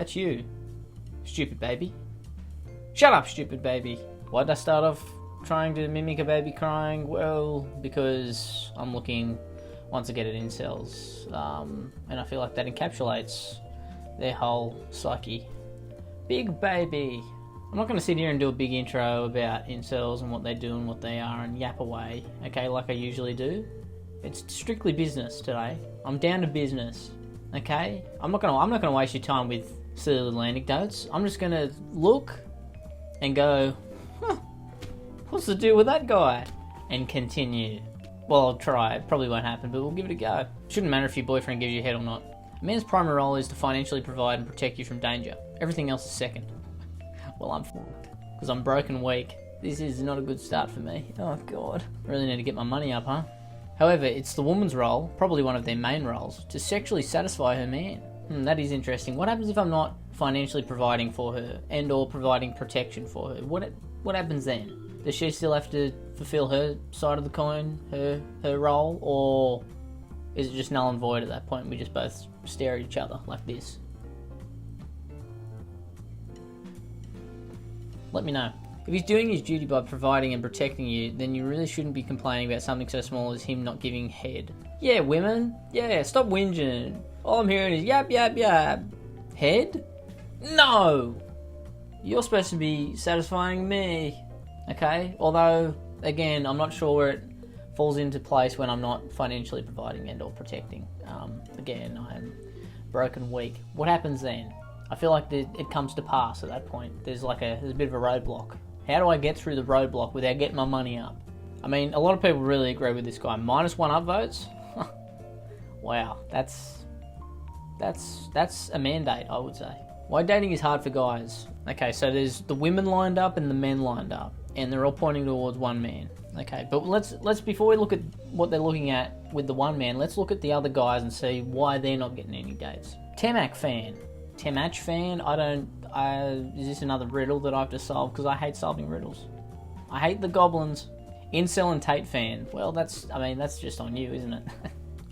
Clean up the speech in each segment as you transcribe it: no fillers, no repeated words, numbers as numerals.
That's you. Stupid baby. Shut up, stupid baby. Why'd I start off trying to mimic a baby crying? Well, because I'm looking once again at incels. And I feel like that encapsulates their whole psyche. Big baby. I'm not going to sit here and do a big intro about incels and what they do and what they are and yap away, okay, like I usually do. It's strictly business today. I'm down to business, okay? I'm not gonna waste your time with silly little anecdotes. I'm just gonna look and go, huh, what's the deal with that guy? And continue. Well, I'll try. It probably won't happen, but we'll give it a go. Shouldn't matter if your boyfriend gives you a head or not. A man's primary role is to financially provide and protect you from danger. Everything else is second. Well, I'm fucked, because I'm broke and weak. This is not a good start for me. Oh god. Really need to get my money up, huh? However, it's the woman's role, probably one of their main roles, to sexually satisfy her man. That is interesting. What happens if I'm not financially providing for her and or providing protection for her? What happens then? Does she still have to fulfill her side of the coin, her role, or is it just null and void at that point and we just both stare at each other like this? Let me know. If he's doing his duty by providing and protecting you, then you really shouldn't be complaining about something so small as him not giving head. Yeah, women. Yeah, stop whinging. All I'm hearing is yap, yap, yap. Head? No! You're supposed to be satisfying me. Okay? Although, again, I'm not sure where it falls into place when I'm not financially providing and or protecting. Again, I'm broken weak. What happens then? I feel like it comes to pass at that point. There's a bit of a roadblock. How do I get through the roadblock without getting my money up? I mean, a lot of people really agree with this guy. -1 upvotes? Wow, that's a mandate, I would say. Why dating is hard for guys. Okay, so there's the women lined up and the men lined up, and they're all pointing towards one man. Okay, but let's before we look at what they're looking at with the one man, let's look at the other guys and see why they're not getting any dates. Temach fan, is this another riddle that I have to solve? Because I hate solving riddles. I hate the goblins. Incel and Tate fan. Well, that's just on you, isn't it?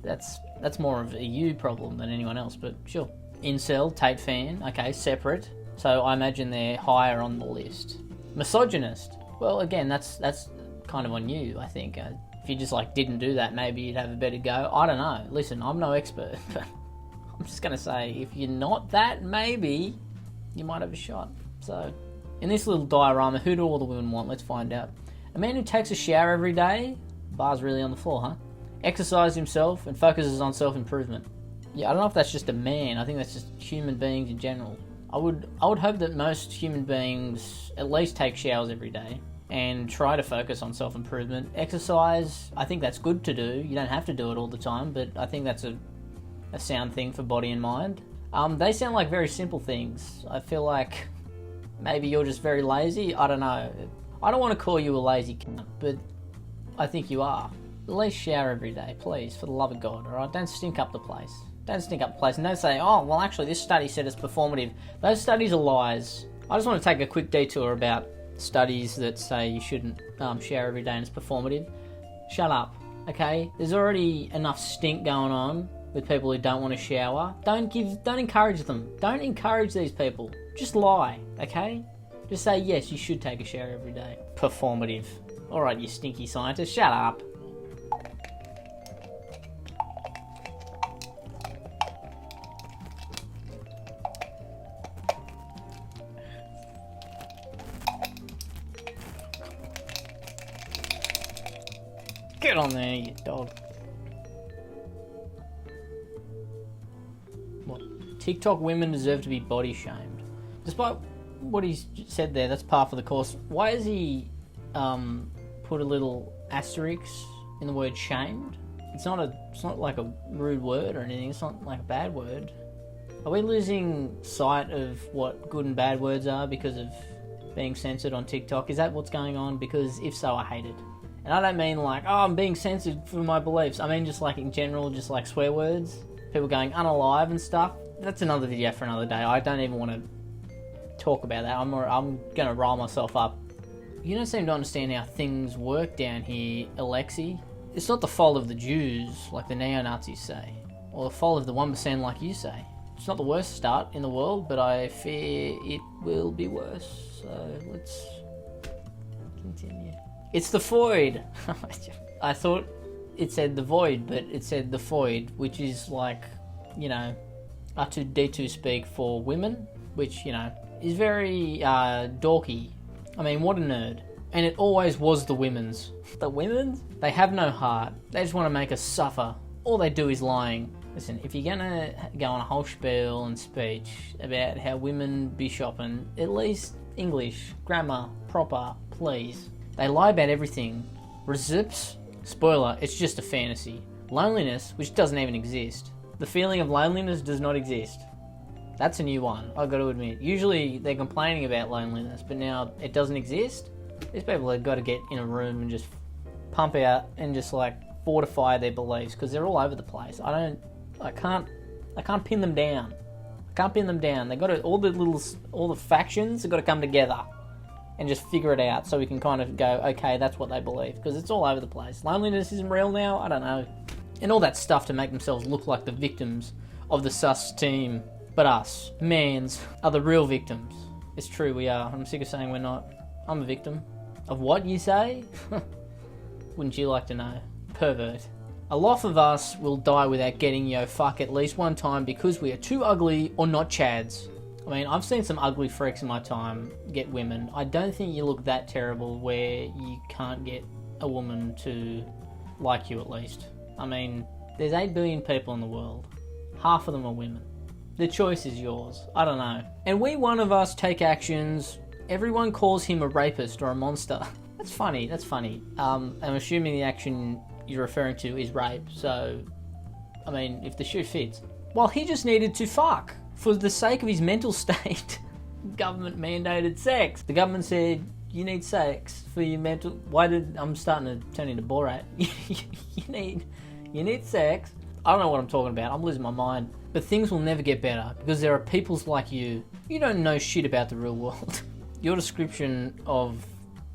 that's more of a you problem than anyone else, but sure. Incel, Tate fan, okay, separate. So I imagine they're higher on the list. Misogynist. Well, again, that's kind of on you, I think. If you just didn't do that, maybe you'd have a better go. I don't know. Listen, I'm no expert, but I'm just going to say, if you're not that, maybe you might have a shot. So, in this little diorama, who do all the women want? Let's find out. A man who takes a shower every day, bar's really on the floor, huh? Exercises himself and focuses on self-improvement. Yeah, I don't know if that's just a man. I think that's just human beings in general. I would hope that most human beings at least take showers every day and try to focus on self-improvement. Exercise, I think that's good to do. You don't have to do it all the time, but I think that's a sound thing for body and mind. They sound like very simple things. I feel like maybe you're just very lazy. I don't know. I don't want to call you a lazy cunt, but I think you are. At least shower every day, please, for the love of God, alright? Don't stink up the place. Don't stink up the place and don't say, oh, well, actually, this study said it's performative. Those studies are lies. I just want to take a quick detour about studies that say you shouldn't shower every day and it's performative. Shut up, okay? There's already enough stink going on with people who don't want to shower. Don't encourage them. Don't encourage these people. Just lie, okay? Just say, yes, you should take a shower every day. Performative. Alright, you stinky scientist, shut up. Get on there, you dog. What? TikTok women deserve to be body shamed. Despite what he's said there, that's par for the course. Why has he put a little asterisk in the word shamed? It's not like a rude word or anything. It's not like a bad word. Are we losing sight of what good and bad words are because of being censored on TikTok? Is that what's going on? Because if so, I hate it. And I don't mean I'm being censored for my beliefs. I mean just in general, just swear words. People going unalive and stuff. That's another video for another day. I don't even want to talk about that. I'm going to rile myself up. You don't seem to understand how things work down here, Alexi. It's not the fault of the Jews, like the neo-Nazis say. Or the fault of the 1% like you say. It's not the worst start in the world, but I fear it will be worse. So let's continue. It's the void. I thought it said the void, but it said the void, which is like, you know, R2D2 speak for women, which, you know, is very dorky. I mean, what a nerd. And it always was the women's. The women's? They have no heart. They just want to make us suffer. All they do is lying. Listen, if you're gonna go on a whole spiel and speech about how women be shopping, at least English, grammar, proper, please. They lie about everything. Recips? Spoiler, it's just a fantasy. Loneliness, which doesn't even exist. The feeling of loneliness does not exist. That's a new one, I've got to admit. Usually they're complaining about loneliness, but now it doesn't exist. These people have got to get in a room and just pump out and just like fortify their beliefs, because they're all over the place. I can't pin them down. I can't pin them down. They got to, all the factions have got to come together and just figure it out, so we can kind of go, okay, that's what they believe, because it's all over the place. Loneliness isn't real now. I don't know, and all that stuff to make themselves look like the victims of the sus team. But us, mans, are the real victims. It's true, we are. I'm sick of saying we're not. I'm a victim. Of what, you say? Wouldn't you like to know? Pervert. A lot of us will die without getting yo fuck at least one time because we are too ugly or not chads. I mean, I've seen some ugly freaks in my time get women. I don't think you look that terrible where you can't get a woman to like you at least. I mean, there's 8 billion people in the world. Half of them are women. The choice is yours. I don't know. And we one of us take actions. Everyone calls him a rapist or a monster. That's funny. I'm assuming the action you're referring to is rape. So, I mean, if the shoe fits. Well, he just needed to fuck for the sake of his mental state. Government mandated sex. The government said, you need sex for your mental... I'm starting to turn into Borat. you need sex. I don't know what I'm talking about. I'm losing my mind. But things will never get better because there are peoples like you. You don't know shit about the real world. Your description of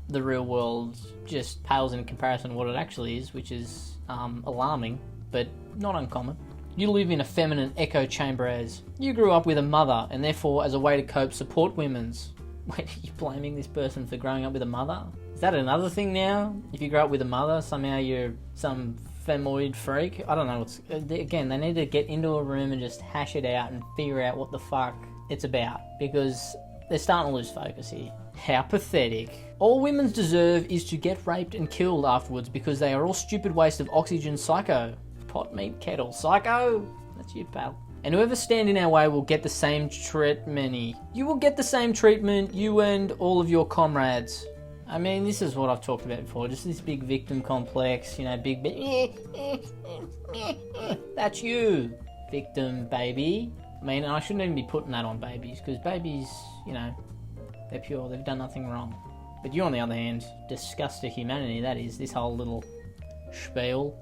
the real world just pales in comparison to what it actually is, which is alarming, but not uncommon. You live in a feminine echo chamber as you grew up with a mother, and therefore, as a way to cope, support women's. Wait, are you blaming this person for growing up with a mother? Is that another thing now? If you grow up with a mother, somehow you're some femoid freak? I don't know. Again, they need to get into a room and just hash it out and figure out what the fuck it's about, because they're starting to lose focus here. How pathetic. All women deserve is to get raped and killed afterwards because they are all stupid waste of oxygen psycho. Pot meat kettle psycho? That's you, pal. And whoever stand in our way will get the same treatment. You will get the same treatment, you and all of your comrades. I mean, this is what I've talked about before, just this big victim complex, you know, big... That's you, victim baby. I mean, I shouldn't even be putting that on babies, because babies, you know, they're pure, they've done nothing wrong. But you, on the other hand, disgust to humanity, that is, this whole little spiel.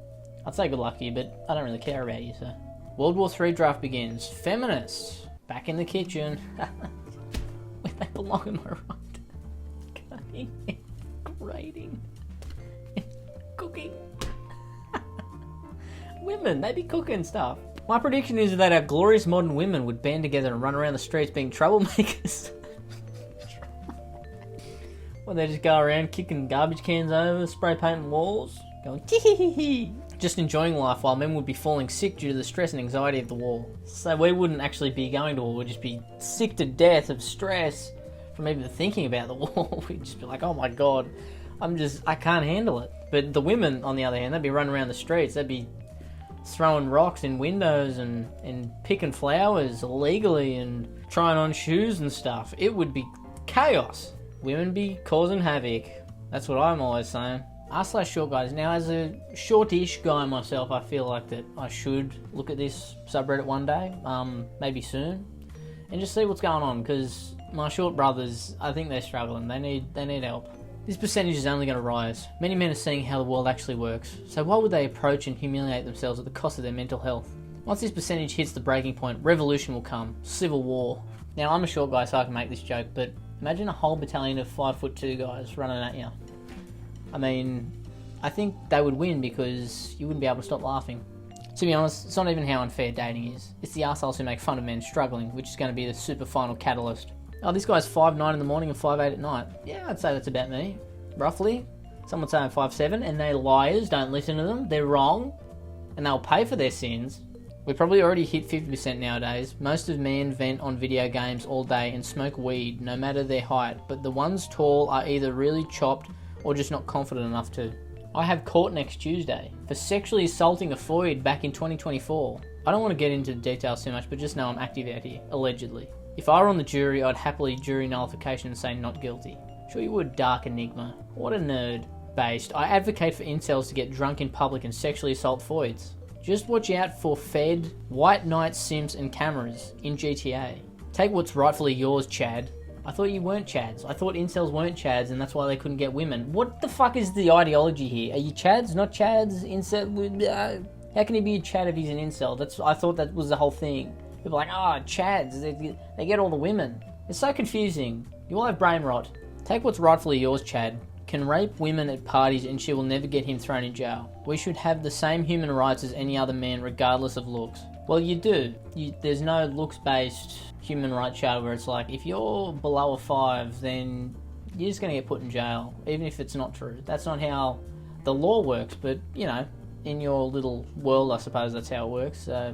I'd say good luck to you, but I don't really care about you, so... World War III draft begins. Feminists, back in the kitchen. Where they belong, am I right? Cutting, grating, cooking. Women, they be cooking stuff. My prediction is that our glorious modern women would band together and run around the streets being troublemakers. Well, they just go around kicking garbage cans over, spray painting walls, going tee-hee-hee-hee. Just enjoying life while men would be falling sick due to the stress and anxiety of the war. So we wouldn't actually be going to war, we'd just be sick to death of stress from even thinking about the war. We'd just be like, oh my god, I can't handle it. But the women, on the other hand, they'd be running around the streets, they'd be throwing rocks in windows and picking flowers illegally and trying on shoes and stuff. It would be chaos. Women be causing havoc. That's what I'm always saying. r/short guys. Now, as a shortish guy myself, I feel like that I should look at this subreddit one day, maybe soon, and just see what's going on, because my short brothers, I think they're struggling. They need help. This percentage is only going to rise. Many men are seeing how the world actually works, so why would they approach and humiliate themselves at the cost of their mental health? Once this percentage hits the breaking point, revolution will come. Civil war. Now, I'm a short guy, so I can make this joke, but imagine a whole battalion of 5'2" guys running at you. I mean, I think they would win because you wouldn't be able to stop laughing. To be honest, it's not even how unfair dating is. It's the arseholes who make fun of men struggling, which is going to be the super final catalyst. Oh, this guy's 5'9" in the morning and 5'8" at night. Yeah, I'd say that's about me. Roughly. Some would say I'm 5'7", and they're liars, don't listen to them, they're wrong, and they'll pay for their sins. We probably already hit 50% nowadays. Most of men vent on video games all day and smoke weed, no matter their height, but the ones tall are either really chopped or just not confident enough to. I have court next Tuesday for sexually assaulting a foid back in 2024. I don't want to get into details too much, but just know I'm active out here, allegedly. If I were on the jury, I'd happily jury nullification and say not guilty. Sure you would, Dark Enigma. What a nerd. Based, I advocate for incels to get drunk in public and sexually assault foids. Just watch out for Fed, White Knight Sims and cameras in GTA. Take what's rightfully yours, Chad. I thought you weren't Chads. I thought incels weren't Chads and that's why they couldn't get women. What the fuck is the ideology here? Are you Chads, not Chads? Incel? How can he be a Chad if he's an incel? I thought that was the whole thing. People are like, Chads, they get all the women. It's so confusing. You all have brain rot. Take what's rightfully yours, Chad. Can rape women at parties and she will never get him thrown in jail. We should have the same human rights as any other man regardless of looks. Well, you do. There's no looks-based human rights charter where it's like, if you're below a 5, then you're just going to get put in jail, even if it's not true. That's not how the law works, but, you know, in your little world, I suppose that's how it works. I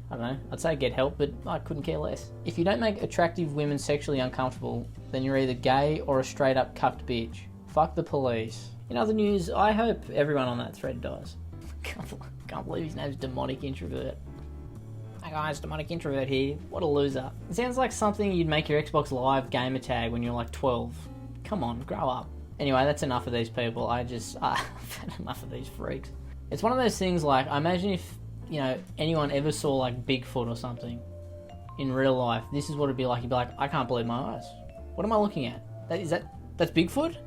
don't know, I'd say get help, but I couldn't care less. If you don't make attractive women sexually uncomfortable, then you're either gay or a straight-up cucked bitch. Fuck the police. In other news, I hope everyone on that thread dies. Can't believe his name's Demonic Introvert. Hey guys, Demonic Introvert here. What a loser. It sounds like something you'd make your Xbox Live gamer tag when you're like 12. Come on, grow up. Anyway, that's enough of these people. I've had enough of these freaks. It's one of those things like, I imagine if, you know, anyone ever saw like Bigfoot or something in real life, this is what it'd be like. You'd be like, I can't believe my eyes. What am I looking at? That's Bigfoot?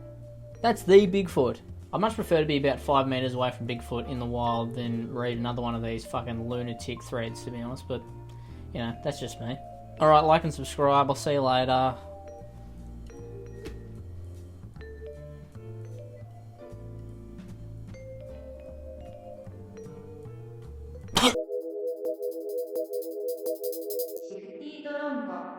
That's the Bigfoot. I much prefer to be about 5 meters away from Bigfoot in the wild than read another one of these fucking lunatic threads, to be honest, but, you know, that's just me. Alright, like and subscribe. I'll see you later. Shifty Drongo.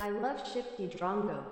I love Shifty Drongo.